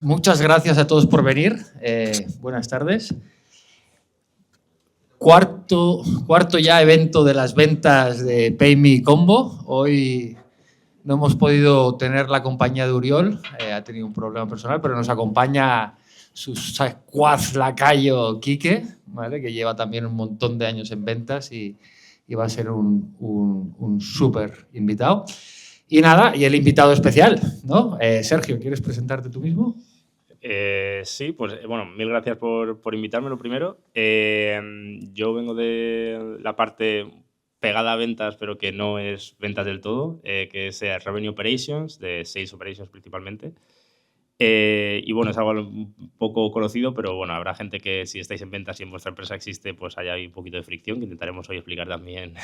Muchas gracias a todos por venir. Buenas tardes. Cuarto ya evento de las ventas de PayMe Combo. Hoy no hemos podido tener la compañía de Uriol, ha tenido un problema personal, pero nos acompaña su secuaz lacayo Quique, ¿vale? Que lleva también un montón de años en ventas y va a ser un súper invitado. Y nada, y el invitado especial, ¿no? Sergio, ¿quieres presentarte tú mismo? Sí, pues bueno, mil gracias por invitarme, lo primero. Yo vengo de la parte pegada a ventas, pero que no es ventas del todo, que es Revenue Operations, de Sales Operations principalmente. Y bueno, es algo un poco conocido, pero bueno, habrá gente que si estáis en ventas y en vuestra empresa existe, pues haya un poquito de fricción, que intentaremos hoy explicar también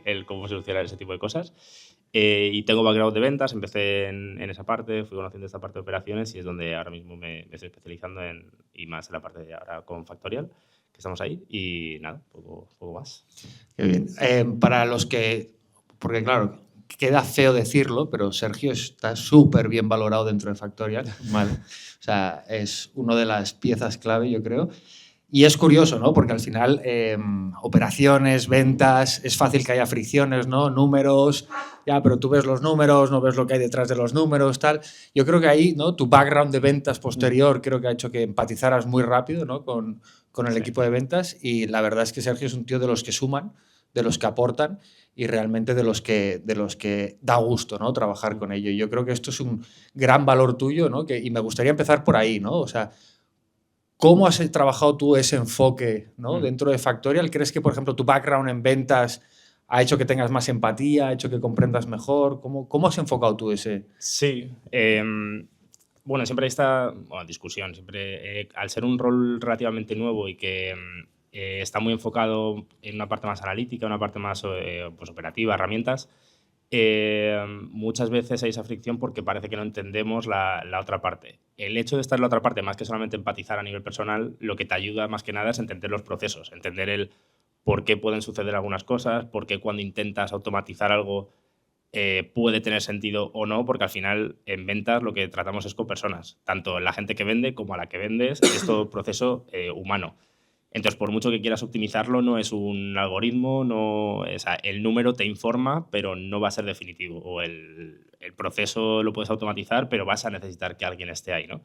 el cómo solucionar ese tipo de cosas. Y tengo background de ventas, empecé en esa parte, fui conociendo esta parte de operaciones y es donde ahora mismo me estoy especializando y más en la parte de ahora con Factorial, que estamos ahí, y nada, poco más. Qué bien. Para los que, porque claro, queda feo decirlo, pero Sergio está súper bien valorado dentro de Factorial, ¿vale? O sea, es una de las piezas clave, yo creo. Y es curioso, ¿no? Porque al final, operaciones, ventas, es fácil que haya fricciones, ¿no? Números, ya, pero tú ves los números, no ves lo que hay detrás de los números, tal. Yo creo que ahí, ¿no? Tu background de ventas posterior creo que ha hecho que empatizaras muy rápido, ¿no? Con el equipo de ventas, y la verdad es que Sergio es un tío de los que suman, de los que aportan y realmente de los que da gusto, ¿no? Trabajar con ello. Y yo creo que esto es un gran valor tuyo, ¿no? Y me gustaría empezar por ahí, ¿no? O sea, ¿cómo has trabajado tú ese enfoque, ¿no? Dentro de Factorial? ¿Crees que, por ejemplo, tu background en ventas ha hecho que tengas más empatía, ha hecho que comprendas mejor? ¿Cómo has enfocado tú ese? Sí, bueno, siempre hay esta discusión, siempre al ser un rol relativamente nuevo y que está muy enfocado en una parte más analítica, una parte más pues operativa, herramientas, muchas veces hay esa fricción porque parece que no entendemos la otra parte. El hecho de estar en la otra parte, más que solamente empatizar a nivel personal, lo que te ayuda más que nada es entender los procesos, entender el por qué pueden suceder algunas cosas, por qué cuando intentas automatizar algo puede tener sentido o no, porque al final en ventas lo que tratamos es con personas, tanto la gente que vende como a la que vendes, es todo proceso humano. Entonces, por mucho que quieras optimizarlo, no es un algoritmo, el número te informa, pero no va a ser definitivo. O el proceso lo puedes automatizar, pero vas a necesitar que alguien esté ahí, ¿no?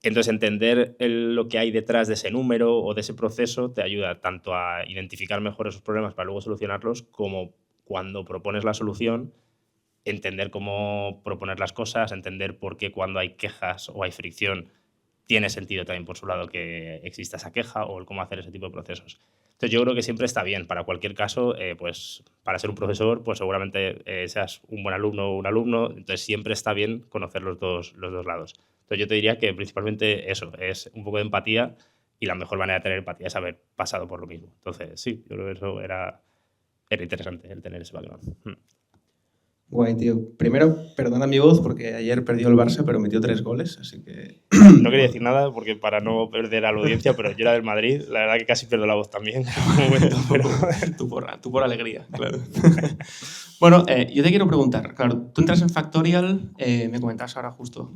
Entonces, entender lo que hay detrás de ese número o de ese proceso te ayuda tanto a identificar mejor esos problemas para luego solucionarlos, como cuando propones la solución, entender cómo proponer las cosas, entender por qué cuando hay quejas o hay fricción tiene sentido también por su lado que exista esa queja o el cómo hacer ese tipo de procesos. Entonces yo creo que siempre está bien, para cualquier caso, pues para ser un profesor, pues seguramente seas un buen alumno o un alumno, entonces siempre está bien conocer los dos lados. Entonces yo te diría que principalmente eso, es un poco de empatía y la mejor manera de tener empatía es haber pasado por lo mismo. Entonces sí, yo creo que eso era interesante, el tener ese background. Guay, tío. Primero, perdona mi voz porque ayer perdió el Barça, pero metió 3 goles, así que... No quería decir nada porque para no perder a la audiencia, pero yo era del Madrid, la verdad que casi pierdo la voz también en un momento, pero... tú por alegría, claro. Bueno, yo te quiero preguntar, claro, tú entras en Factorial, me comentabas ahora justo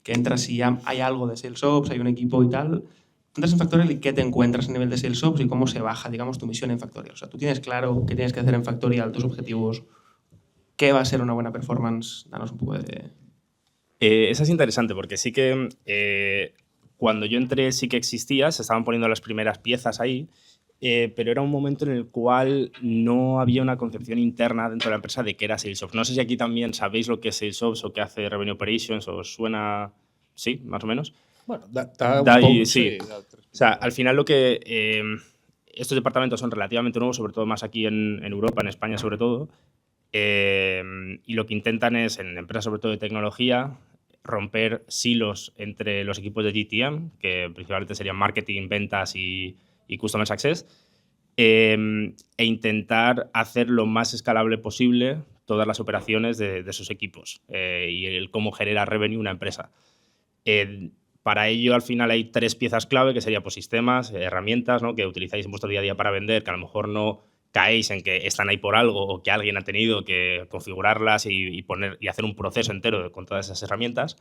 que entras y ya hay algo de SalesOps, hay un equipo y tal. Entras en Factorial y qué te encuentras a nivel de SalesOps y cómo se baja, digamos, tu misión en Factorial. O sea, tú tienes claro qué tienes que hacer en Factorial, tus objetivos, qué va a ser una buena performance. Danos un poco de... Esa es interesante porque sí que cuando yo entré sí que existía, se estaban poniendo las primeras piezas ahí, pero era un momento en el cual no había una concepción interna dentro de la empresa de qué era SalesOps. No sé si aquí también sabéis lo que es SalesOps o qué hace Revenue Operations, o os suena, sí, más o menos. Bueno, da un poco, sí. O sea, al final lo que... estos departamentos son relativamente nuevos, sobre todo más aquí en Europa, en España sobre todo, y lo que intentan es, en empresas sobre todo de tecnología, romper silos entre los equipos de GTM, que principalmente serían marketing, ventas y customer success, e intentar hacer lo más escalable posible todas las operaciones de esos equipos y el cómo genera revenue una empresa. Para ello, al final, hay 3 piezas clave, que serían pues, sistemas, herramientas, ¿no?, que utilizáis en vuestro día a día para vender, que a lo mejor no caéis en que están ahí por algo o que alguien ha tenido que configurarlas y hacer un proceso entero con todas esas herramientas.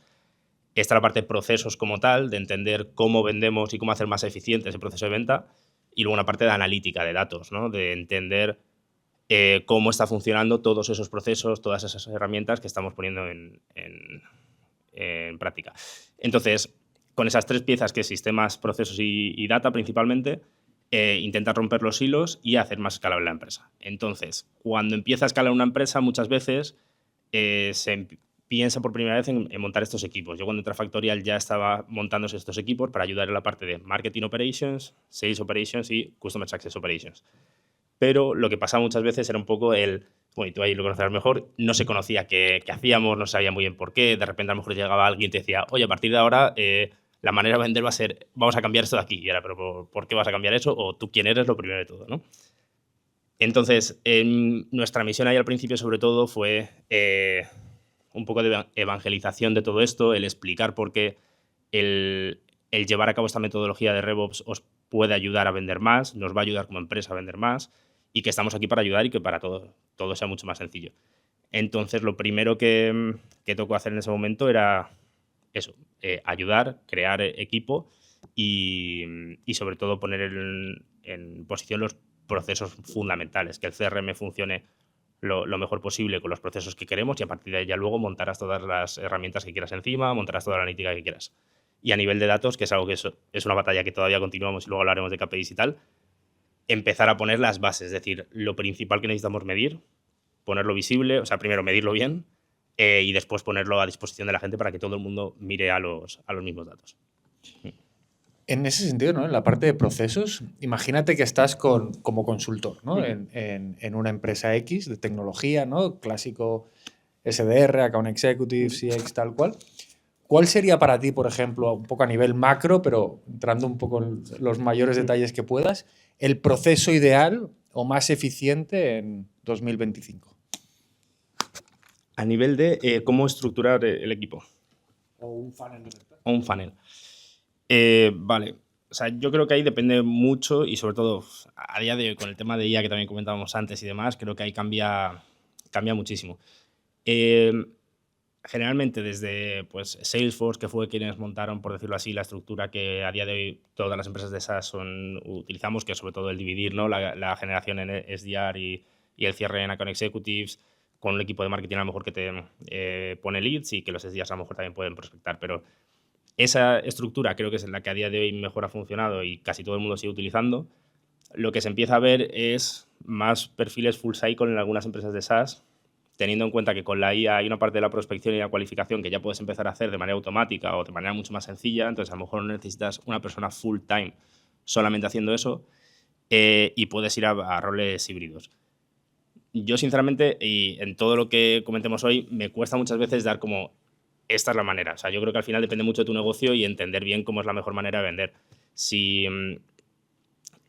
Está la parte de procesos como tal, de entender cómo vendemos y cómo hacer más eficiente ese proceso de venta. Y luego una parte de analítica de datos, ¿no? De entender cómo está funcionando todos esos procesos, todas esas herramientas que estamos poniendo en práctica. Entonces, con esas tres piezas, que es sistemas, procesos y data principalmente, intentar romper los hilos y hacer más escalable la empresa. Entonces, cuando empieza a escalar una empresa, muchas veces se piensa por primera vez en montar estos equipos. Yo cuando entré a Factorial ya estaba montándose estos equipos para ayudar en la parte de Marketing Operations, Sales Operations y Customer Success Operations. Pero lo que pasaba muchas veces era un poco bueno, y tú ahí lo conocerás mejor, no se conocía qué hacíamos, no sabía muy bien por qué, de repente a lo mejor llegaba alguien y te decía, oye, a partir de ahora la manera de vender va a ser, vamos a cambiar esto de aquí. Y era, pero ¿por qué vas a cambiar eso? O tú quién eres, lo primero de todo, ¿no? Entonces, nuestra misión ahí al principio sobre todo fue un poco de evangelización de todo esto, el explicar por qué el llevar a cabo esta metodología de RevOps os puede ayudar a vender más, nos va a ayudar como empresa a vender más y que estamos aquí para ayudar y que para todo sea mucho más sencillo. Entonces, lo primero que tocó hacer en ese momento era eso, ayudar, crear equipo y sobre todo poner en posición los procesos fundamentales, que el CRM funcione lo mejor posible con los procesos que queremos y a partir de ahí ya luego montarás todas las herramientas que quieras encima, montarás toda la analítica que quieras. Y a nivel de datos, que es algo que es una batalla que todavía continuamos y luego hablaremos de KPIs y tal, empezar a poner las bases, es decir, lo principal que necesitamos medir, ponerlo visible, o sea, primero medirlo bien y después ponerlo a disposición de la gente para que todo el mundo mire a los mismos datos. En ese sentido, ¿no? En la parte de procesos, imagínate que estás como consultor, ¿no? En una empresa X de tecnología, ¿no? Clásico SDR, Account Executive, CX, tal cual. ¿Cuál sería para ti, por ejemplo, un poco a nivel macro, pero entrando un poco en los mayores detalles que puedas, el proceso ideal o más eficiente en 2025? A nivel de cómo estructurar el equipo. O un funnel de venta. O un funnel. Vale. O sea, yo creo que ahí depende mucho y sobre todo a día de hoy con el tema de IA que también comentábamos antes y demás, creo que ahí cambia muchísimo. Generalmente desde pues, Salesforce, que fue quienes montaron, por decirlo así, la estructura que a día de hoy todas las empresas de SaaS utilizamos, que es sobre todo el dividir, ¿no? la generación en SDR y el cierre en Account Executives, con un equipo de marketing a lo mejor que te pone leads y que los SDRs a lo mejor también pueden prospectar, pero esa estructura creo que es la que a día de hoy mejor ha funcionado y casi todo el mundo sigue utilizando. Lo que se empieza a ver es más perfiles full cycle en algunas empresas de SaaS, teniendo en cuenta que con la IA hay una parte de la prospección y la cualificación que ya puedes empezar a hacer de manera automática o de manera mucho más sencilla, entonces a lo mejor no necesitas una persona full time solamente haciendo eso y puedes ir a roles híbridos. Yo sinceramente, y en todo lo que comentemos hoy, me cuesta muchas veces dar como esta es la manera. O sea, yo creo que al final depende mucho de tu negocio y entender bien cómo es la mejor manera de vender. Si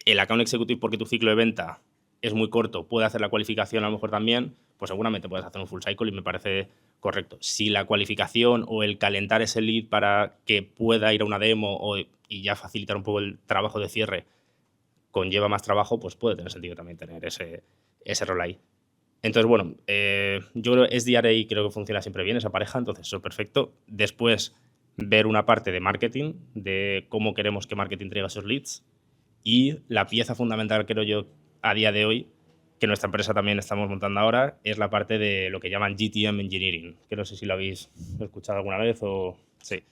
el account executive, porque tu ciclo de venta es muy corto, puede hacer la cualificación a lo mejor también, pues seguramente puedes hacer un full cycle y me parece correcto. Si la cualificación o el calentar ese lead para que pueda ir a una demo y ya facilitar un poco el trabajo de cierre conlleva más trabajo, pues puede tener sentido también tener ese rol ahí. Entonces, bueno, yo creo que SDR ahí creo que funciona siempre bien esa pareja, entonces eso es perfecto. Después, ver una parte de marketing, de cómo queremos que marketing traiga esos leads. Y la pieza fundamental, creo yo, a día de hoy, que nuestra empresa también estamos montando ahora, es la parte de lo que llaman GTM Engineering, que no sé si lo habéis escuchado alguna vez o... Sí.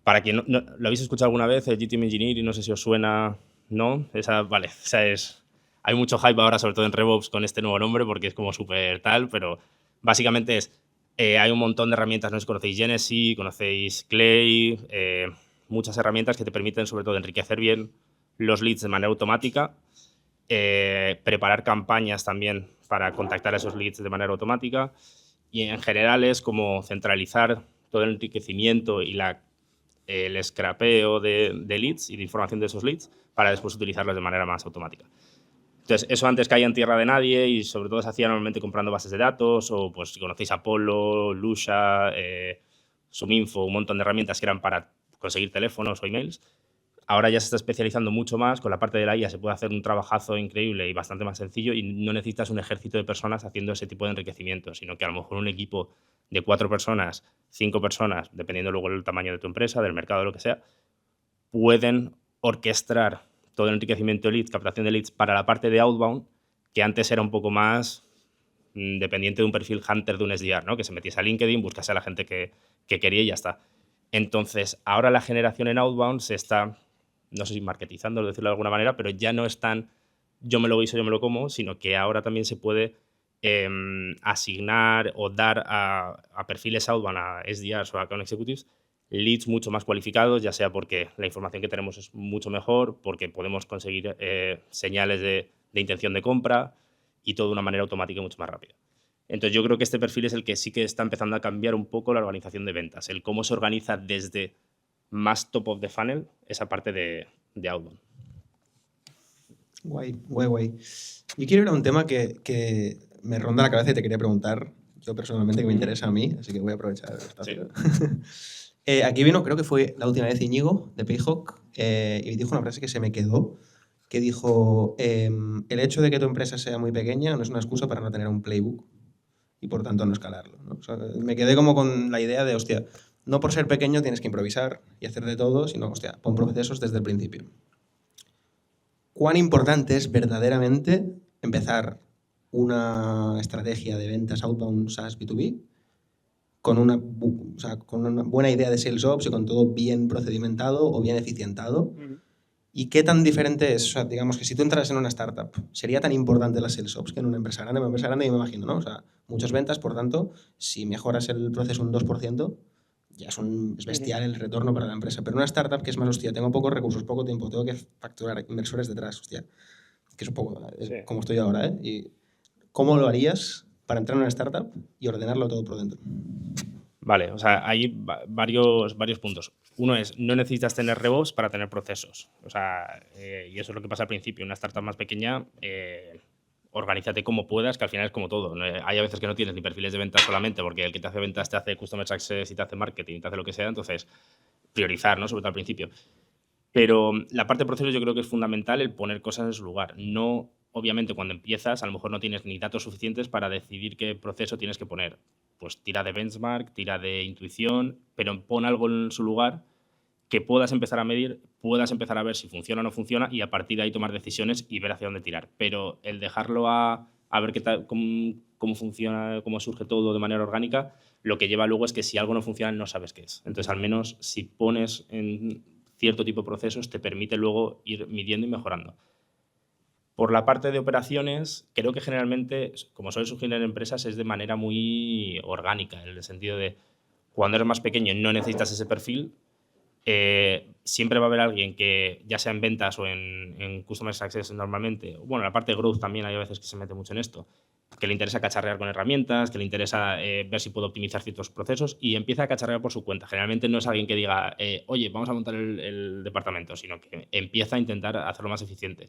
Para quien no lo habéis escuchado alguna vez, el GTM Engineering, no sé si os suena, ¿no? Esa es... Hay mucho hype ahora, sobre todo en RevOps, con este nuevo nombre, porque es como súper tal, pero básicamente hay un montón de herramientas, no sé si conocéis Genesys, conocéis Clay, muchas herramientas que te permiten, sobre todo, enriquecer bien los leads de manera automática, preparar campañas también para contactar a esos leads de manera automática y en general es como centralizar todo el enriquecimiento y el scrapeo de leads y de información de esos leads para después utilizarlos de manera más automática. Entonces, eso antes caía en tierra de nadie y sobre todo se hacía normalmente comprando bases de datos o pues si conocéis Apollo, Lusha, Suminfo, un montón de herramientas que eran para conseguir teléfonos o emails. ahora ya se está especializando mucho más, con la parte de la IA se puede hacer un trabajazo increíble y bastante más sencillo y no necesitas un ejército de personas haciendo ese tipo de enriquecimiento, sino que a lo mejor un equipo de 4 personas, 5 personas, dependiendo luego del tamaño de tu empresa, del mercado, lo que sea, pueden orquestar todo el enriquecimiento de leads, captación de leads para la parte de outbound, que antes era un poco más dependiente de un perfil hunter de un SDR, ¿no? Que se metiese a LinkedIn, buscase a la gente que quería y ya está. Entonces, ahora la generación en outbound se está, no sé si marketizando, decirlo de alguna manera, pero ya no es tan yo me lo guiso, yo me lo como, sino que ahora también se puede asignar o dar a perfiles outbound, a SDRs o a account executives, leads mucho más cualificados, ya sea porque la información que tenemos es mucho mejor, porque podemos conseguir señales de intención de compra y todo de una manera automática y mucho más rápida. Entonces yo creo que este perfil es el que sí que está empezando a cambiar un poco la organización de ventas, el cómo se organiza desde más top of the funnel esa parte de outbound. Guay. Yo quiero ir a un tema que me ronda la cabeza y te quería preguntar, yo personalmente, que me interesa a mí, así que voy a aprovechar el espacio. Sí. Aquí vino, creo que fue la última vez Íñigo, de Payhawk, y dijo una frase que se me quedó, que dijo, el hecho de que tu empresa sea muy pequeña no es una excusa para no tener un playbook y por tanto no escalarlo, ¿no? O sea, me quedé como con la idea de, hostia, no por ser pequeño tienes que improvisar y hacer de todo, sino, hostia, pon procesos desde el principio. ¿Cuán importante es verdaderamente empezar una estrategia de ventas outbound SaaS B2B con una buena idea de sales ops y con todo bien procedimentado o bien eficientado? ¿Y qué tan diferente es? O sea, digamos que si tú entras en una startup, ¿sería tan importante las sales ops que en una empresa grande? En una empresa grande yo me imagino, ¿no? O sea, muchas ventas, por tanto, si mejoras el proceso un 2%, ya es bestial el retorno para la empresa. Pero una startup que es más, hostia, tengo pocos recursos, poco tiempo, tengo que facturar inversores detrás, hostia, que es un poco como estoy ahora, ¿eh? ¿Y cómo lo harías para entrar en una startup y ordenarlo todo por dentro? Vale, o sea, hay varios puntos. Uno es, no necesitas tener RevOps para tener procesos. O sea, y eso es lo que pasa al principio. Una startup más pequeña, organízate como puedas, que al final es como todo. Hay a veces que no tienes ni perfiles de ventas solamente, porque el que te hace ventas te hace customer success y te hace marketing y te hace lo que sea. Entonces, priorizar, ¿no? Sobre todo al principio. Pero la parte de procesos yo creo que es fundamental el poner cosas en su lugar. No, obviamente, cuando empiezas, a lo mejor no tienes ni datos suficientes para decidir qué proceso tienes que poner. Pues tira de benchmark, tira de intuición, pero pon algo en su lugar que puedas empezar a medir, puedas empezar a ver si funciona o no funciona y a partir de ahí tomar decisiones y ver hacia dónde tirar. Pero el dejarlo a ver qué tal, cómo funciona, cómo surge todo de manera orgánica, lo que lleva luego es que si algo no funciona no sabes qué es. Entonces, al menos si pones en cierto tipo de procesos, te permite luego ir midiendo y mejorando. Por la parte de operaciones, creo que generalmente, como suele surgir en empresas, es de manera muy orgánica, en el sentido de cuando eres más pequeño no necesitas ese perfil, siempre va a haber alguien que, ya sea en ventas o en Customer Success normalmente, bueno, la parte de growth también hay a veces que se mete mucho en esto, que le interesa cacharrear con herramientas, que le interesa ver si puede optimizar ciertos procesos y empieza a cacharrear por su cuenta. Generalmente no es alguien que diga, oye, vamos a montar el departamento, sino que empieza a intentar hacerlo más eficiente.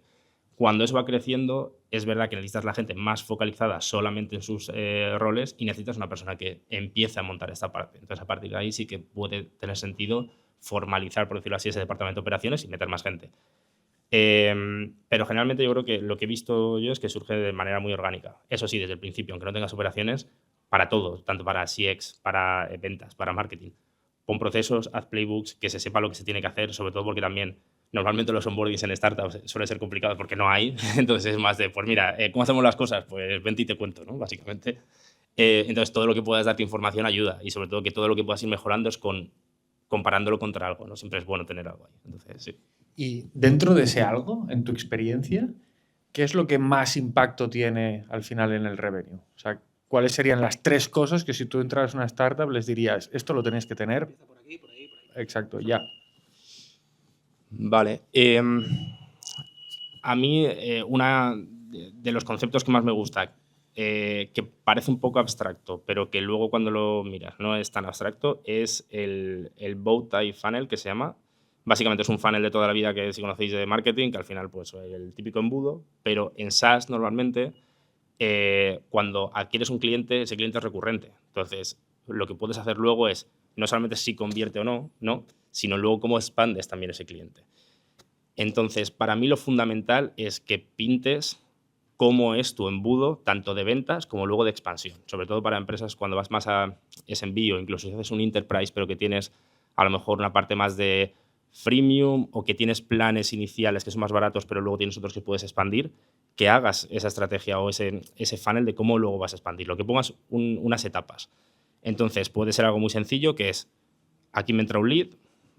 Cuando eso va creciendo, es verdad que necesitas la gente más focalizada solamente en sus roles y necesitas una persona que empiece a montar esta parte. Entonces, a partir de ahí sí que puede tener sentido formalizar, por decirlo así, ese departamento de operaciones y meter más gente. Pero generalmente yo creo que lo que he visto yo es que surge de manera muy orgánica. Eso sí, desde el principio, aunque no tengas operaciones, para todo, tanto para CX, para ventas, para marketing. Pon procesos, haz playbooks, que se sepa lo que se tiene que hacer, sobre todo porque también normalmente los onboardings en startups suelen ser complicados porque no hay. Entonces es más de, pues mira, ¿cómo hacemos las cosas? Pues vente y te cuento, ¿no? Básicamente. Entonces todo lo que puedas darte información ayuda y sobre todo que todo lo que puedas ir mejorando es comparándolo contra algo, ¿no? Siempre es bueno tener algo ahí. Entonces, sí. Y dentro de ese algo, en tu experiencia, ¿qué es lo que más impacto tiene al final en el revenue? O sea, ¿cuáles serían las 3 cosas que si tú entras en una startup les dirías, esto lo tenéis que tener? Por aquí, por ahí, por ahí. Exacto, ya. Vale. A mí, una de los conceptos que más me gusta, que parece un poco abstracto, pero que luego cuando lo miras no es tan abstracto, es el bow tie funnel, que se llama. Básicamente es un funnel de toda la vida que si conocéis de marketing, que al final pues el típico embudo, pero en SaaS normalmente cuando adquieres un cliente, ese cliente es recurrente. Entonces, lo que puedes hacer luego es no solamente si convierte o no, sino luego cómo expandes también ese cliente. Entonces, para mí lo fundamental es que pintes cómo es tu embudo, tanto de ventas como luego de expansión. Sobre todo para empresas cuando vas más a SMB o incluso si haces un enterprise, pero que tienes a lo mejor una parte más de freemium o que tienes planes iniciales que son más baratos, pero luego tienes otros que puedes expandir, que hagas esa estrategia o ese funnel de cómo luego vas a expandirlo, que pongas unas etapas. Entonces, puede ser algo muy sencillo, que es, aquí me entra un lead,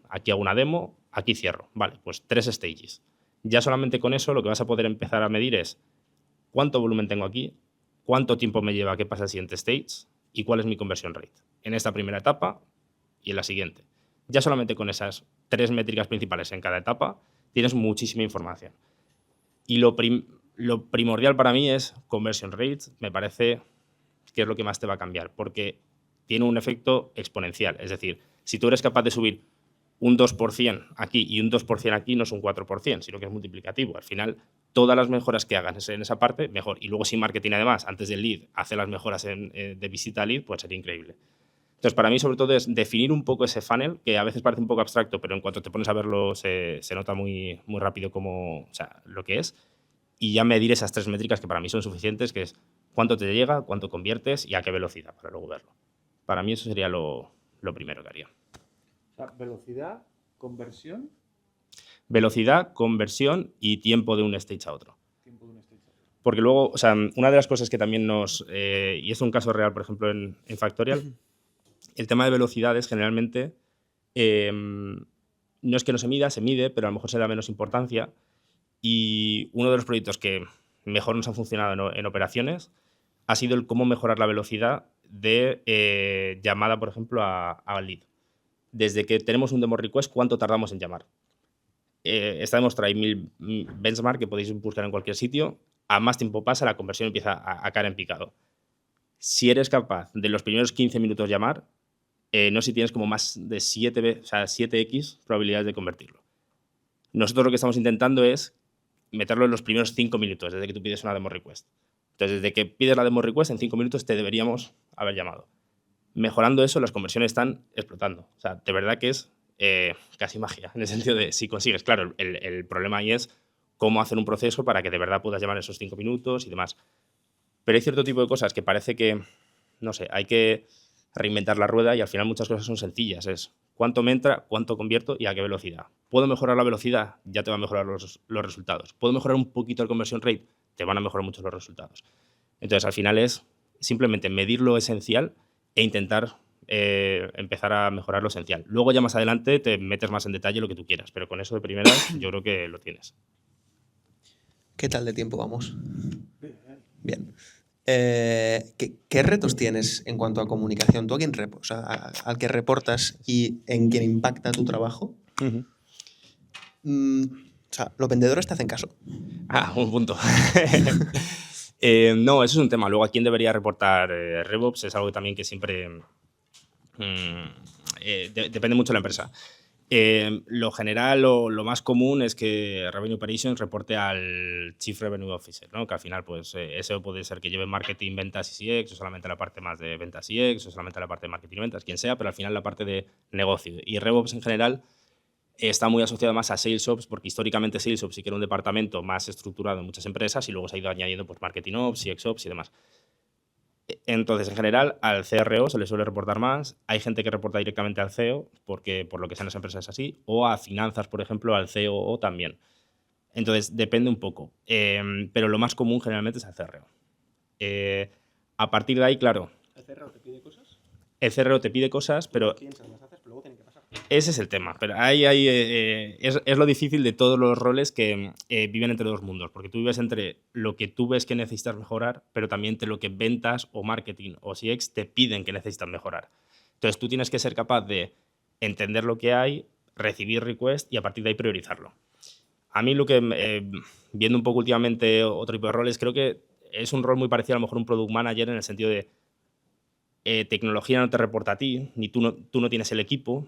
aquí hago una demo, aquí cierro. Vale, pues 3 stages. Ya solamente con eso lo que vas a poder empezar a medir es cuánto volumen tengo aquí, cuánto tiempo me lleva a que pase al siguiente stage y cuál es mi conversion rate en esta primera etapa y en la siguiente. Ya solamente con esas 3 métricas principales en cada etapa tienes muchísima información. Y lo primordial para mí es conversion rate, me parece que es lo que más te va a cambiar, porque tiene un efecto exponencial. Es decir, si tú eres capaz de subir un 2% aquí y un 2% aquí, no es un 4%, sino que es multiplicativo. Al final, todas las mejoras que hagas en esa parte, mejor. Y luego si marketing, además, antes del lead, hace las mejoras de visita al lead, pues sería increíble. Entonces, para mí, sobre todo, es definir un poco ese funnel, que a veces parece un poco abstracto, pero en cuanto te pones a verlo, se nota muy, muy rápido lo que es. Y ya medir esas 3 métricas que para mí son suficientes, que es cuánto te llega, cuánto conviertes y a qué velocidad, para luego verlo. Para mí eso sería lo primero que haría. O sea, velocidad, conversión. Velocidad, conversión y tiempo de un stage a otro. Tiempo de un stage a otro. Porque luego, o sea, una de las cosas que también y es un caso real, por ejemplo, en Factorial, el tema de velocidades generalmente no es que no se mida, se mide, pero a lo mejor se da menos importancia. Y uno de los proyectos que mejor nos han funcionado en operaciones ha sido el cómo mejorar la velocidad de llamada, por ejemplo, a lead. Desde que tenemos un demo request, ¿cuánto tardamos en llamar? Está demostrado, hay 1000 benchmark que podéis buscar en cualquier sitio. A más tiempo pasa, la conversión empieza a caer en picado. Si eres capaz de los primeros 15 minutos llamar, no sé si tienes como más de 7x probabilidades de convertirlo. Nosotros lo que estamos intentando es meterlo en los primeros 5 minutos, desde que tú pides una demo request. Entonces, desde que pides la demo request, en 5 minutos te deberíamos haber llamado. Mejorando eso, las conversiones están explotando. O sea, de verdad que es casi magia, en el sentido de si consigues. Claro, el problema ahí es cómo hacer un proceso para que de verdad puedas llamar esos 5 minutos y demás. Pero hay cierto tipo de cosas que parece que, no sé, hay que reinventar la rueda y al final muchas cosas son sencillas. Es cuánto me entra, cuánto convierto y a qué velocidad. ¿Puedo mejorar la velocidad? Ya te van a mejorar los resultados. ¿Puedo mejorar un poquito el conversion rate? Te van a mejorar mucho los resultados. Entonces, al final es simplemente medir lo esencial e intentar empezar a mejorar lo esencial. Luego ya más adelante te metes más en detalle lo que tú quieras, pero con eso de primera yo creo que lo tienes. ¿Qué tal de tiempo vamos? Bien. ¿Qué retos tienes en cuanto a comunicación? ¿Tú al que reportas y en quien impacta tu trabajo? Uh-huh. O sea, los vendedores te hacen caso. Un punto. No, eso es un tema. Luego, ¿a quién debería reportar RevOps? Es algo también que siempre depende mucho de la empresa. Lo general o lo más común es que Revenue Operations reporte al Chief Revenue Officer, ¿no? Que al final, pues, eso puede ser que lleve marketing, ventas y CX, o solamente la parte más de ventas y CX, o solamente la parte de marketing y ventas, quien sea, pero al final la parte de negocio. Y RevOps en general está muy asociado más a SalesOps, porque históricamente SalesOps sí que era un departamento más estructurado en muchas empresas y luego se ha ido añadiendo pues, Marketing Ops, CXOps y demás. Entonces, en general, al CRO se le suele reportar más. Hay gente que reporta directamente al CEO, porque por lo que sean las empresas es así, o a finanzas, por ejemplo, al COO también. Entonces, depende un poco. Pero lo más común generalmente es al CRO. A partir de ahí, claro. ¿El CRO te pide cosas? El CRO te pide cosas, pero Piensas, las haces, pero luego tienen que pasar. ese es el tema. Pero ahí es lo difícil de todos los roles que viven entre dos mundos. Porque tú vives entre lo que tú ves que necesitas mejorar, pero también entre lo que ventas o marketing o CX te piden que necesitas mejorar. Entonces tú tienes que ser capaz de entender lo que hay, recibir request y a partir de ahí priorizarlo. A mí lo que, viendo un poco últimamente otro tipo de roles, creo que es un rol muy parecido a lo mejor a un product manager en el sentido de tecnología no te reporta a ti, ni tú no tienes el equipo.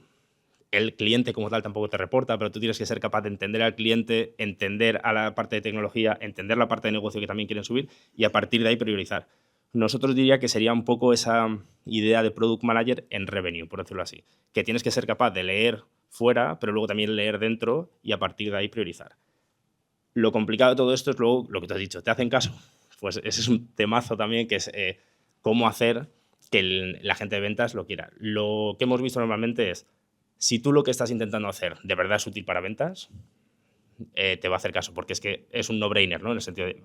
El cliente como tal tampoco te reporta, pero tú tienes que ser capaz de entender al cliente, entender a la parte de tecnología, entender la parte de negocio que también quieren subir y a partir de ahí priorizar. Nosotros diría que sería un poco esa idea de Product Manager en revenue, por decirlo así. Que tienes que ser capaz de leer fuera, pero luego también leer dentro y a partir de ahí priorizar. Lo complicado de todo esto es luego lo que te has dicho. ¿Te hacen caso? Pues ese es un temazo también, que es cómo hacer que la gente de ventas lo quiera. Lo que hemos visto normalmente es, si tú lo que estás intentando hacer de verdad es útil para ventas, te va a hacer caso, porque es que es un no-brainer, ¿no? En el sentido de,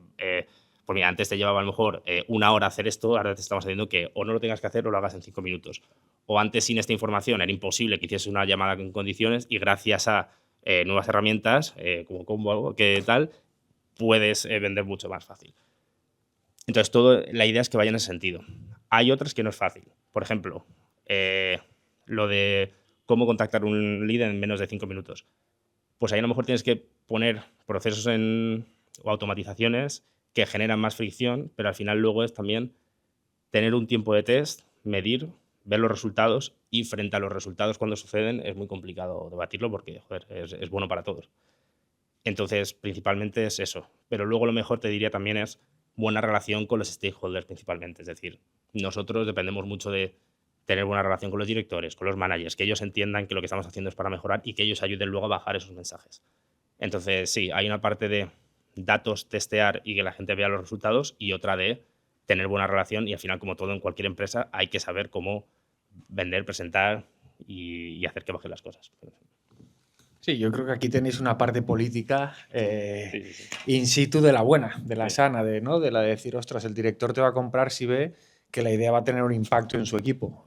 pues mira, antes te llevaba a lo mejor 1 hora hacer esto, ahora te estamos diciendo que o no lo tengas que hacer o lo hagas en 5 minutos. O antes sin esta información era imposible que hicieses una llamada en condiciones y gracias a nuevas herramientas, como Combo, que tal, puedes vender mucho más fácil. Entonces, la idea es que vaya en ese sentido. Hay otras que no es fácil. Por ejemplo, lo de cómo contactar un lead en menos de 5 minutos. Pues ahí a lo mejor tienes que poner procesos o automatizaciones que generan más fricción, pero al final luego es también tener un tiempo de test, medir, ver los resultados, y frente a los resultados cuando suceden es muy complicado debatirlo porque, joder, es bueno para todos. Entonces, principalmente es eso. Pero luego lo mejor te diría también es buena relación con los stakeholders principalmente. Es decir, nosotros dependemos mucho de tener buena relación con los directores, con los managers, que ellos entiendan que lo que estamos haciendo es para mejorar y que ellos ayuden luego a bajar esos mensajes. Entonces, sí, hay una parte de datos, testear y que la gente vea los resultados, y otra de tener buena relación, y al final, como todo en cualquier empresa, hay que saber cómo vender, presentar y hacer que bajen las cosas. Sí, yo creo que aquí tenéis una parte política Sí. in situ de la buena, de la sana, ¿no? De la de decir, ostras, el director te va a comprar si ve que la idea va a tener un impacto en su equipo.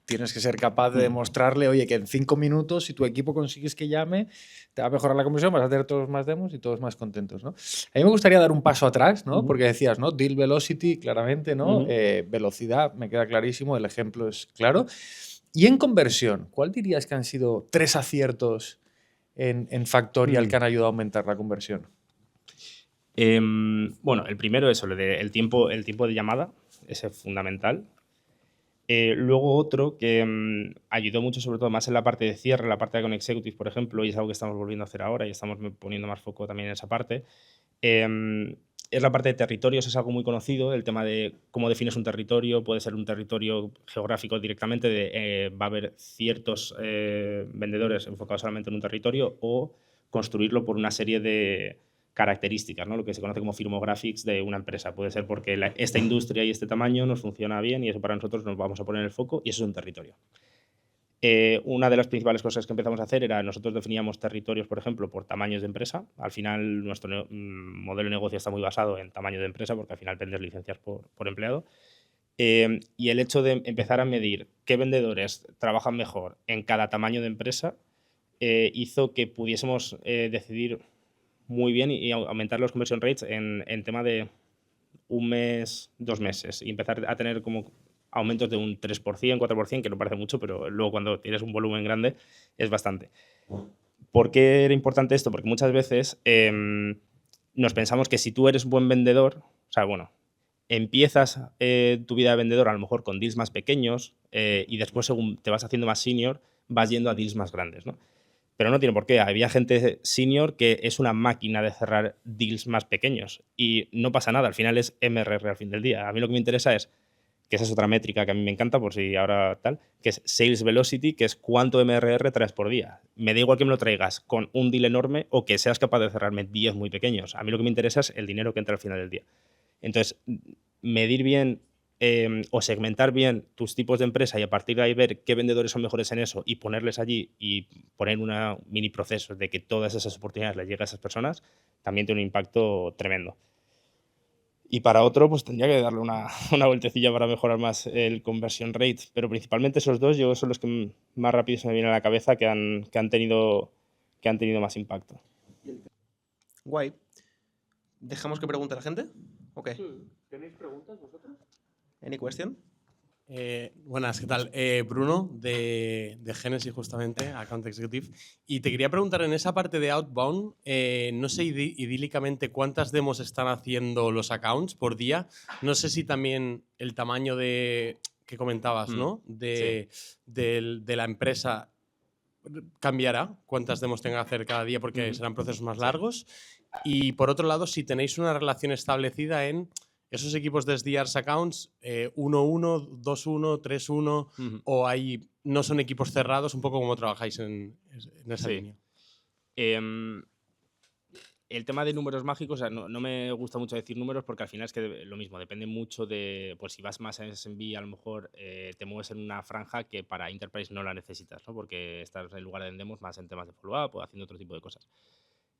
Tienes que ser capaz de demostrarle, oye, que en 5 minutos, si tu equipo consigues que llame, te va a mejorar la conversión, vas a tener todos más demos y todos más contentos, ¿no? A mí me gustaría dar un paso atrás, ¿no? Porque decías, ¿no? Deal velocity, claramente, ¿no? Velocidad, me queda clarísimo, el ejemplo es claro. Y en conversión, ¿cuál dirías que han sido 3 aciertos en Factorial que han ayudado a aumentar la conversión? Bueno, el primero es el tiempo de llamada, ese es fundamental. Luego otro que ayudó mucho, sobre todo más en la parte de cierre, la parte de Account Executive, por ejemplo, y es algo que estamos volviendo a hacer ahora y estamos poniendo más foco también en esa parte, es la parte de territorios. Es algo muy conocido, el tema de cómo defines un territorio. Puede ser un territorio geográfico directamente, va a haber ciertos vendedores enfocados solamente en un territorio, o construirlo por una serie de características, ¿no? Lo que se conoce como firmographics de una empresa. Puede ser porque esta industria y este tamaño nos funciona bien y eso para nosotros nos vamos a poner el foco, y eso es un territorio. Una de las principales cosas que empezamos a hacer era, nosotros definíamos territorios, por ejemplo, por tamaños de empresa. Al final, nuestro modelo de negocio está muy basado en tamaño de empresa, porque al final vendes licencias por empleado. Y el hecho de empezar a medir qué vendedores trabajan mejor en cada tamaño de empresa hizo que pudiésemos decidir muy bien y aumentar los conversion rates en tema de 1 mes, 2 meses, y empezar a tener como aumentos de un 3%, 4%, que no parece mucho, pero luego cuando tienes un volumen grande es bastante. ¿Por qué era importante esto? Porque muchas veces nos pensamos que si tú eres buen vendedor, o sea, bueno, empiezas tu vida de vendedor a lo mejor con deals más pequeños y después, según te vas haciendo más senior, vas yendo a deals más grandes, ¿no? Pero no tiene por qué. Había gente senior que es una máquina de cerrar deals más pequeños y no pasa nada. Al final es MRR al fin del día. A mí lo que me interesa es, que esa es otra métrica que a mí me encanta, por si ahora tal, que es Sales Velocity, que es cuánto MRR traes por día. Me da igual que me lo traigas con un deal enorme o que seas capaz de cerrarme 10 muy pequeños. A mí lo que me interesa es el dinero que entra al final del día. Entonces, medir bien o segmentar bien tus tipos de empresa y a partir de ahí ver qué vendedores son mejores en eso y ponerles allí y poner una mini proceso de que todas esas oportunidades les lleguen a esas personas, también tiene un impacto tremendo. Y para otro, pues tendría que darle una vueltecilla para mejorar más el conversion rate. Pero principalmente esos dos yo son los que más rápido se me vienen a la cabeza que han tenido más impacto. Guay. ¿Dejamos que pregunte la gente? Ok. ¿Tenéis preguntas vosotros? ¿Any question? Buenas, ¿qué tal? Bruno, de Genesis, justamente, Account Executive. Y te quería preguntar, en esa parte de Outbound, no sé idílicamente cuántas demos están haciendo los accounts por día. No sé si también el tamaño que comentabas, ¿no? De la empresa cambiará, cuántas demos tenga que hacer cada día, porque serán procesos más largos. Y por otro lado, si tenéis una relación establecida en ¿Esos equipos de SDRs accounts 1-1, 2-1, 3-1 o no son equipos cerrados? Un poco como trabajáis en esa línea. El tema de números mágicos, o sea, no me gusta mucho decir números porque al final es que lo mismo, depende mucho de, pues si vas más a SMB, a lo mejor te mueves en una franja que para Enterprise no la necesitas, ¿no? Porque estás en lugar de demos más en temas de follow-up o haciendo otro tipo de cosas.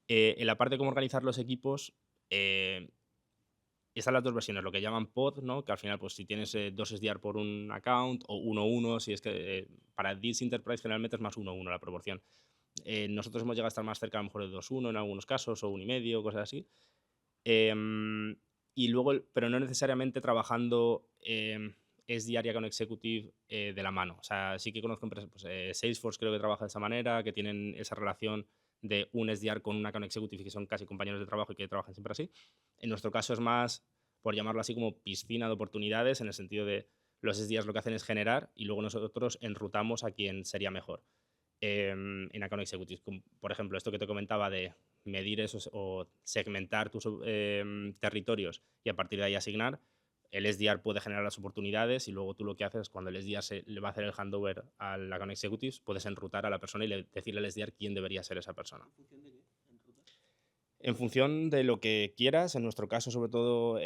En la parte de cómo organizar los equipos, están las dos versiones, lo que llaman pod, ¿no? Que al final, pues si tienes 2 SDR por un account o 1-1, si es que para Deals Enterprise generalmente es más 1-1 la proporción. Nosotros hemos llegado a estar más cerca a lo mejor de 2-1 en algunos casos o 1,5, cosas así. Y luego, pero no necesariamente trabajando SDR con Executive de la mano. O sea, sí que conozco empresas, pues, Salesforce creo que trabaja de esa manera, que tienen esa relación de un SDR con una account executive y que son casi compañeros de trabajo y que trabajan siempre así. En nuestro caso es más, por llamarlo así, como piscina de oportunidades, en el sentido de los SDRs lo que hacen es generar y luego nosotros enrutamos a quien sería mejor en account executives. Por ejemplo, esto que te comentaba de medir esos o segmentar tus territorios y a partir de ahí asignar. El SDR puede generar las oportunidades y luego tú lo que haces es cuando el SDR le va a hacer el handover al account executives, puedes enrutar a la persona y decirle al SDR quién debería ser esa persona. ¿En función de qué? En función de lo que quieras. En nuestro caso, sobre todo,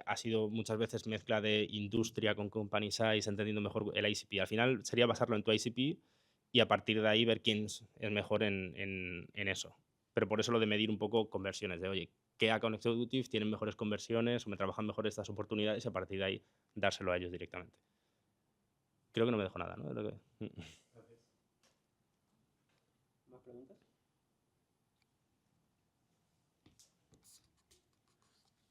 ha sido muchas veces mezcla de industria con company size, entendiendo mejor el ICP. Al final sería basarlo en tu ICP y a partir de ahí ver quién es mejor en eso. Pero por eso lo de medir un poco conversiones, de oye, ¿qué account executives tienen mejores conversiones o me trabajan mejor estas oportunidades? Y a partir de ahí dárselo a ellos directamente. Creo que no me dejo nada, ¿no? ¿Más preguntas?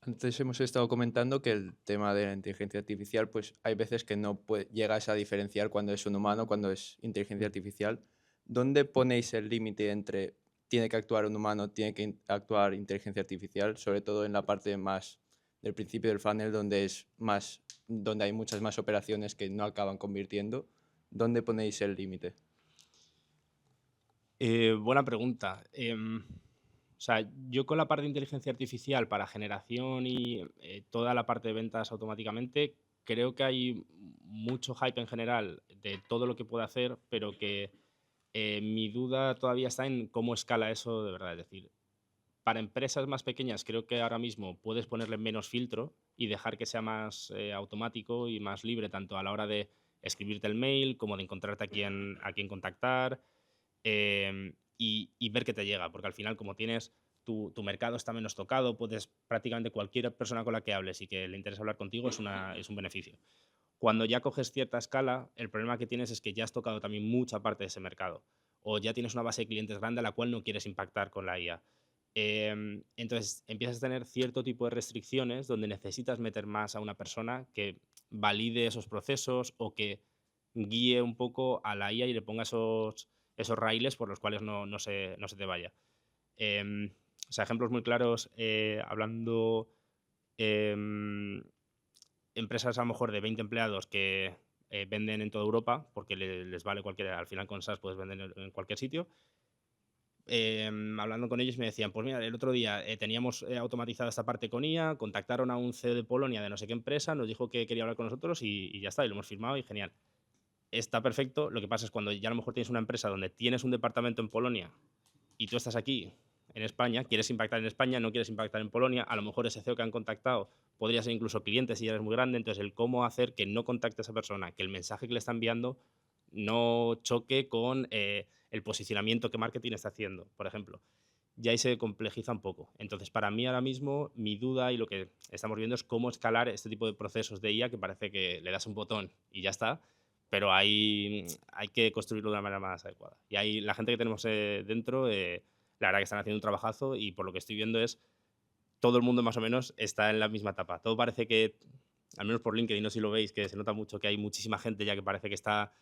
Antes hemos estado comentando que el tema de la inteligencia artificial, pues hay veces que no llegas a diferenciar cuando es un humano, cuando es inteligencia artificial. ¿Dónde ponéis el límite entre tiene que actuar un humano, tiene que actuar inteligencia artificial? Sobre todo en la parte más del principio del funnel, donde hay muchas más operaciones que no acaban convirtiendo. ¿Dónde ponéis el límite? Buena pregunta. O sea, yo con la parte de inteligencia artificial para generación y toda la parte de ventas automáticamente, creo que hay mucho hype en general de todo lo que puede hacer, pero que mi duda todavía está en cómo escala eso de verdad. Es decir, para empresas más pequeñas creo que ahora mismo puedes ponerle menos filtro y dejar que sea más automático y más libre, tanto a la hora de escribirte el mail como de encontrarte a quién contactar. Y ver qué te llega, porque al final como tienes tu mercado está menos tocado, puedes prácticamente cualquier persona con la que hables y que le interese hablar contigo es un beneficio. Cuando ya coges cierta escala, el problema que tienes es que ya has tocado también mucha parte de ese mercado o ya tienes una base de clientes grande a la cual no quieres impactar con la IA. Entonces empiezas a tener cierto tipo de restricciones donde necesitas meter más a una persona que valide esos procesos o que guíe un poco a la IA y le ponga esos raíles por los cuales no se te vaya. O sea, ejemplos muy claros, hablando empresas a lo mejor de 20 empleados que venden en toda Europa, porque les vale cualquiera, al final con SaaS puedes vender en cualquier sitio. Hablando con ellos me decían, pues mira, el otro día teníamos automatizada esta parte con IA, contactaron a un CEO de Polonia de no sé qué empresa, nos dijo que quería hablar con nosotros y ya está, y lo hemos firmado y genial. Está perfecto, lo que pasa es cuando ya a lo mejor tienes una empresa donde tienes un departamento en Polonia y tú estás aquí en España, quieres impactar en España, no quieres impactar en Polonia, a lo mejor ese CEO que han contactado podría ser incluso cliente si ya eres muy grande, entonces el cómo hacer que no contacte a esa persona, que el mensaje que le está enviando no choque con el posicionamiento que marketing está haciendo, por ejemplo. Ya ahí se complejiza un poco. Entonces, para mí ahora mismo, mi duda y lo que estamos viendo es cómo escalar este tipo de procesos de IA que parece que le das un botón y ya está, pero hay que construirlo de una manera más adecuada. Y ahí la gente que tenemos dentro, la verdad que están haciendo un trabajazo y por lo que estoy viendo es todo el mundo más o menos está en la misma etapa. Todo parece que, al menos por LinkedIn, no sé si lo veis, que se nota mucho que hay muchísima gente ya que parece que está,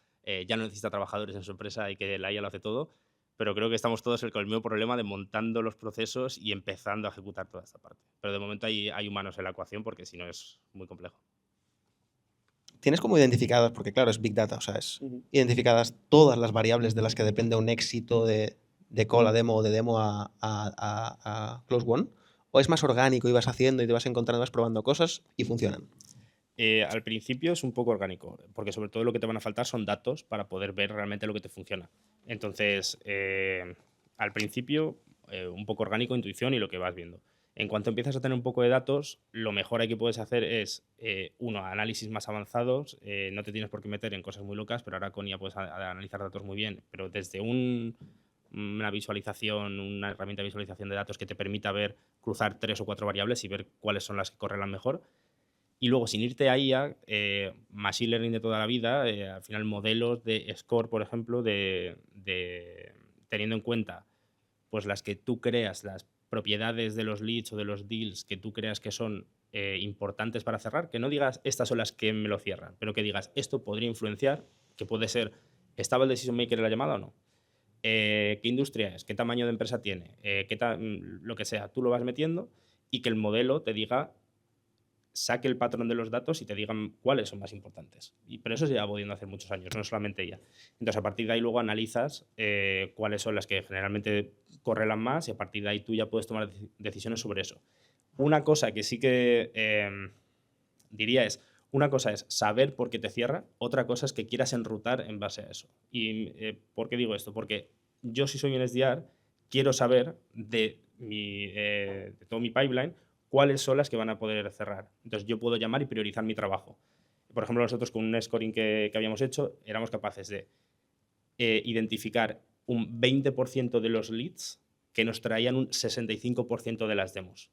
ya no necesita trabajadores en su empresa y que la IA lo hace todo, pero creo que estamos todos con el mismo problema de montando los procesos y empezando a ejecutar toda esta parte. Pero de momento hay humanos en la ecuación porque si no es muy complejo. ¿Tienes como identificadas, porque claro, es Big Data, o sea, es identificadas todas las variables de las que depende un éxito de call a demo o de demo a Close One? ¿O es más orgánico y vas haciendo y te vas encontrando, vas probando cosas y funcionan? Al principio es un poco orgánico, porque sobre todo lo que te van a faltar son datos para poder ver realmente lo que te funciona. Entonces, al principio, un poco orgánico, intuición y lo que vas viendo. En cuanto empiezas a tener un poco de datos, lo mejor ahí que puedes hacer es, uno, análisis más avanzados. No te tienes por qué meter en cosas muy locas, pero ahora con IA puedes analizar datos muy bien, pero desde una visualización, una herramienta de visualización de datos que te permita ver, cruzar 3 o 4 variables y ver cuáles son las que correlan mejor. Y luego, sin irte a IA, Machine Learning de toda la vida, al final modelos de score, por ejemplo, teniendo en cuenta pues las que tú creas, las propiedades de los leads o de los deals que tú creas que son importantes para cerrar, que no digas estas son las que me lo cierran, pero que digas esto podría influenciar, que puede ser, ¿estaba el decision maker en la llamada o no? ¿Qué industria es? ¿Qué tamaño de empresa tiene? Lo que sea, tú lo vas metiendo y que el modelo te diga, saque el patrón de los datos y te digan cuáles son más importantes. Pero eso se lleva pudiendo hace muchos años, no solamente ella. Entonces, a partir de ahí luego analizas cuáles son las que generalmente correlan más y a partir de ahí tú ya puedes tomar decisiones sobre eso. Una cosa que sí que diría es, una cosa es saber por qué te cierra, otra cosa es que quieras enrutar en base a eso. ¿Y por qué digo esto? Porque yo, si soy un SDR, quiero saber de todo mi pipeline cuáles son las que van a poder cerrar. Entonces yo puedo llamar y priorizar mi trabajo. Por ejemplo, nosotros con un scoring que habíamos hecho éramos capaces de identificar un 20% de los leads que nos traían un 65% de las demos.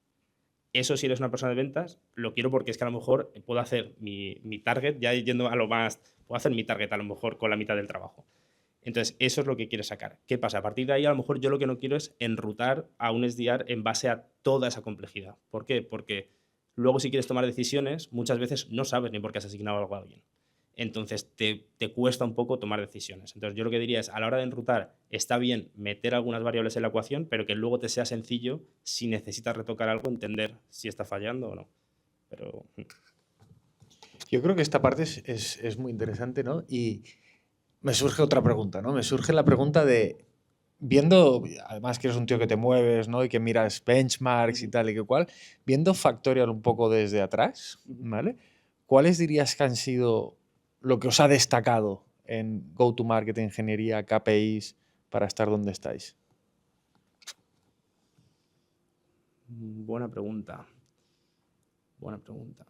Eso, si eres una persona de ventas, lo quiero porque es que a lo mejor puedo hacer mi target, ya yendo a lo más, puedo hacer mi target a lo mejor con la mitad del trabajo. Entonces, eso es lo que quieres sacar. ¿Qué pasa? A partir de ahí, a lo mejor yo lo que no quiero es enrutar a un SDR en base a toda esa complejidad. ¿Por qué? Porque luego, si quieres tomar decisiones, muchas veces no sabes ni por qué has asignado algo a alguien. Entonces, te cuesta un poco tomar decisiones. Entonces, yo lo que diría es, a la hora de enrutar, está bien meter algunas variables en la ecuación, pero que luego te sea sencillo, si necesitas retocar algo, entender si está fallando o no. Pero Yo creo que esta parte es muy interesante, ¿no? Y me surge otra pregunta, ¿no? Me surge la pregunta de, viendo, además que eres un tío que te mueves, ¿no? Y que miras benchmarks y tal y que cual, viendo Factorial un poco desde atrás, ¿vale? ¿Cuáles dirías que han sido lo que os ha destacado en go-to-market, ingeniería, KPIs, para estar donde estáis? buena pregunta. Buena pregunta.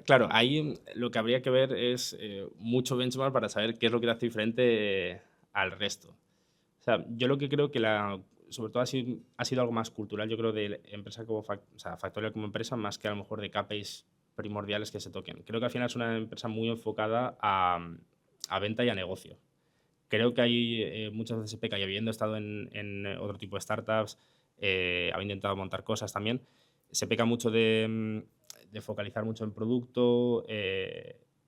Claro, ahí lo que habría que ver es mucho benchmark para saber qué es lo que te hace diferente al resto. O sea, yo lo que creo que sobre todo ha sido algo más cultural, yo creo, de empresa como Factorial como empresa, más que a lo mejor de KPIs primordiales que se toquen. Creo que al final es una empresa muy enfocada a venta y a negocio. Creo que hay muchas veces se peca, y habiendo estado en otro tipo de startups, habiendo intentado montar cosas también, se peca mucho de focalizar mucho en producto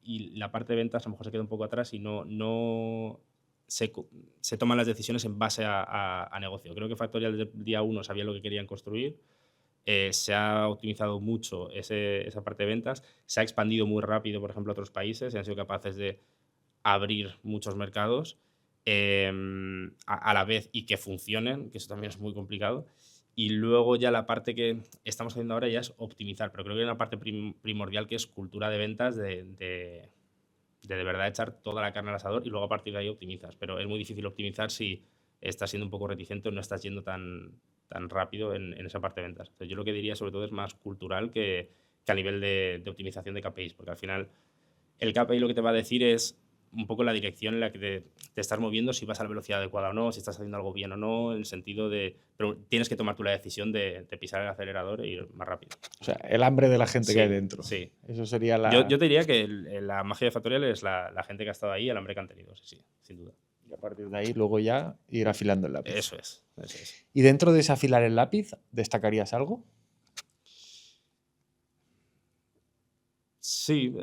y la parte de ventas a lo mejor se queda un poco atrás y no se toman las decisiones en base a negocio. Creo que Factorial desde el día 1 sabía lo que querían construir, se ha optimizado mucho esa parte de ventas, se ha expandido muy rápido, por ejemplo, a otros países y han sido capaces de abrir muchos mercados a la vez y que funcionen, que eso también es muy complicado. Y luego ya la parte que estamos haciendo ahora ya es optimizar, pero creo que hay una parte primordial que es cultura de ventas, de verdad echar toda la carne al asador y luego a partir de ahí optimizas. Pero es muy difícil optimizar si estás siendo un poco reticente o no estás yendo tan rápido en esa parte de ventas. Entonces yo lo que diría sobre todo es más cultural que a nivel de optimización de KPIs, porque al final el KPI lo que te va a decir es un poco la dirección en la que te estás moviendo, si vas a la velocidad adecuada o no, si estás haciendo algo bien o no, en el sentido de... Pero tienes que tomar tú la decisión de pisar el acelerador e ir más rápido. O sea, el hambre de la gente Sí, que hay dentro. sí. Eso sería la... Yo te diría que la magia de Factorial es la gente que ha estado ahí, el hambre que han tenido, sí, sin duda. Y a partir de ahí luego ya ir afilando el lápiz. Eso es. ¿Y dentro de ese afilar el lápiz, destacarías algo? Sí.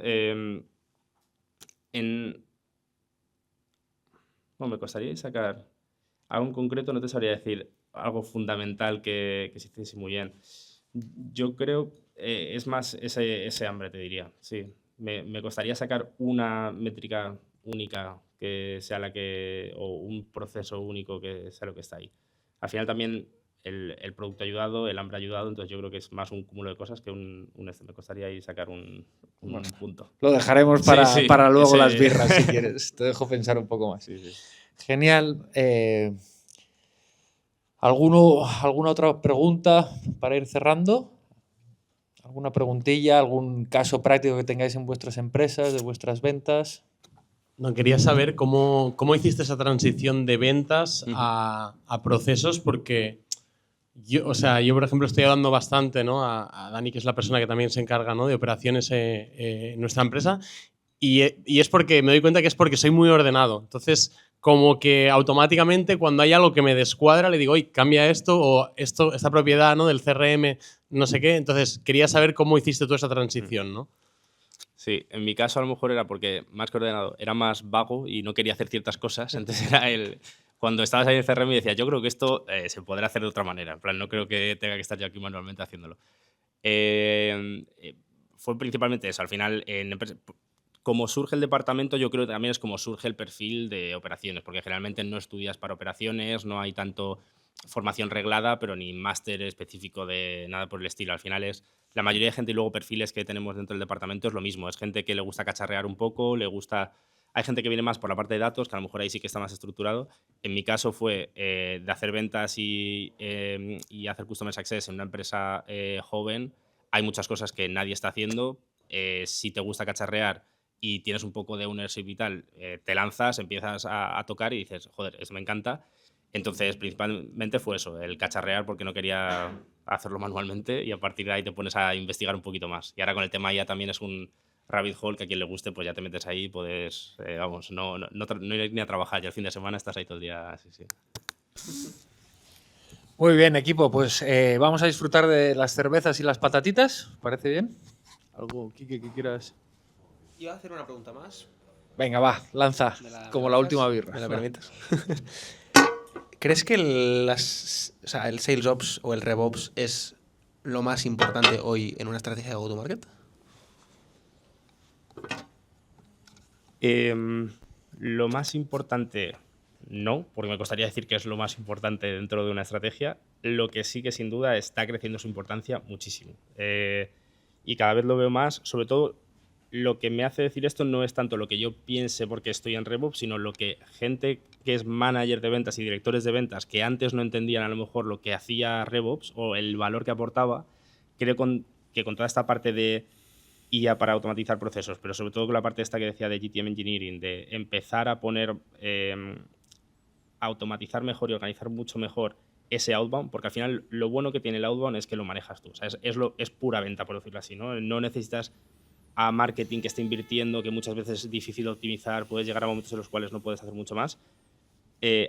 Bueno, me costaría sacar algo en concreto, no te sabría decir algo fundamental que se hiciese muy bien. Yo creo es más ese hambre, te diría. Sí. Me costaría sacar una métrica única que sea o un proceso único que sea lo que está ahí. Al final también el producto ayudado, el hambre ayudado, entonces yo creo que es más un cúmulo de cosas que me costaría ahí sacar un punto. Lo dejaremos Sí, para luego ese- las birras, si quieres. Te dejo pensar un poco más. Sí, sí. Genial. ¿Alguna otra pregunta para ir cerrando? ¿Alguna preguntilla, algún caso práctico que tengáis en vuestras empresas, de vuestras ventas? No, quería saber cómo hiciste esa transición de ventas a procesos, porque yo, por ejemplo, estoy hablando bastante, ¿no?, a Dani, que es la persona que también se encarga, ¿no?, de operaciones en nuestra empresa, y es porque me doy cuenta que es porque soy muy ordenado. Entonces, como que automáticamente cuando hay algo que me descuadra, le digo, oye, cambia esto o esta propiedad, ¿no?, del CRM, no sé qué. Entonces, quería saber cómo hiciste tú esa transición, ¿no? Sí, en mi caso a lo mejor era porque, más que ordenado, era más vago y no quería hacer ciertas cosas. Entonces cuando estabas ahí en el CRM decía, yo creo que esto se podrá hacer de otra manera. En plan, no creo que tenga que estar yo aquí manualmente haciéndolo. Fue principalmente eso. Al final, como surge el departamento, yo creo que también es como surge el perfil de operaciones, porque generalmente no estudias para operaciones, no hay tanto formación reglada, pero ni máster específico de nada por el estilo. Al final es la mayoría de gente y luego perfiles que tenemos dentro del departamento es lo mismo. Es gente que le gusta cacharrear un poco, le gusta... Hay gente que viene más por la parte de datos, que a lo mejor ahí sí que está más estructurado. En mi caso fue de hacer ventas y hacer Customer Success en una empresa joven. Hay muchas cosas que nadie está haciendo. Si te gusta cacharrear y tienes un poco de ownership y tal, te lanzas, empiezas a tocar y dices, joder, eso me encanta. Entonces, principalmente fue eso, el cacharrear porque no quería hacerlo manualmente y a partir de ahí te pones a investigar un poquito más. Y ahora con el tema ya también es un rabbit hole que a quien le guste, pues ya te metes ahí y puedes, vamos, no ir ni a trabajar, ya el fin de semana estás ahí todo el día. Sí. Muy bien, equipo, pues vamos a disfrutar de las cervezas y las patatitas. ¿Os parece bien? Algo, Quique, que quieras. Iba a hacer una pregunta más. Venga, va, lanza, como la última birra. ¿Me la permites? ¿Crees que el Sales Ops o el RevOps es lo más importante hoy en una estrategia de go-to-market? Lo más importante, no, porque me costaría decir que es lo más importante dentro de una estrategia. Lo que sí que sin duda está creciendo su importancia muchísimo. Y cada vez lo veo más, sobre todo lo que me hace decir esto no es tanto lo que yo piense porque estoy en RevOps, sino lo que gente que es manager de ventas y directores de ventas que antes no entendían a lo mejor lo que hacía RevOps o el valor que aportaba, creo que con toda esta parte de IA para automatizar procesos, pero sobre todo con la parte esta que decía de GTM Engineering, de empezar a poner, automatizar mejor y organizar mucho mejor ese outbound, porque al final lo bueno que tiene el outbound es que lo manejas tú. O sea, es pura venta, por decirlo así, ¿no? No necesitas a marketing que esté invirtiendo, que muchas veces es difícil optimizar, puedes llegar a momentos en los cuales no puedes hacer mucho más.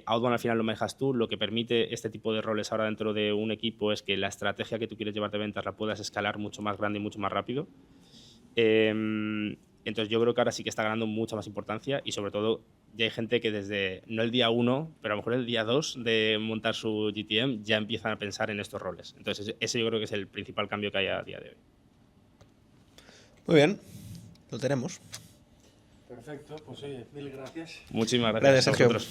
Outbound al final lo manejas tú. Lo que permite este tipo de roles ahora dentro de un equipo es que la estrategia que tú quieres llevar de ventas la puedas escalar mucho más grande y mucho más rápido. Entonces yo creo que ahora sí que está ganando mucha más importancia y sobre todo ya hay gente que desde, no el día 1, pero a lo mejor el día 2 de montar su GTM ya empiezan a pensar en estos roles. Entonces ese yo creo que es el principal cambio que hay a día de hoy. Muy bien, lo tenemos. Perfecto, pues oye, mil gracias. Muchísimas Gracias, gracias a Sergio. vosotros.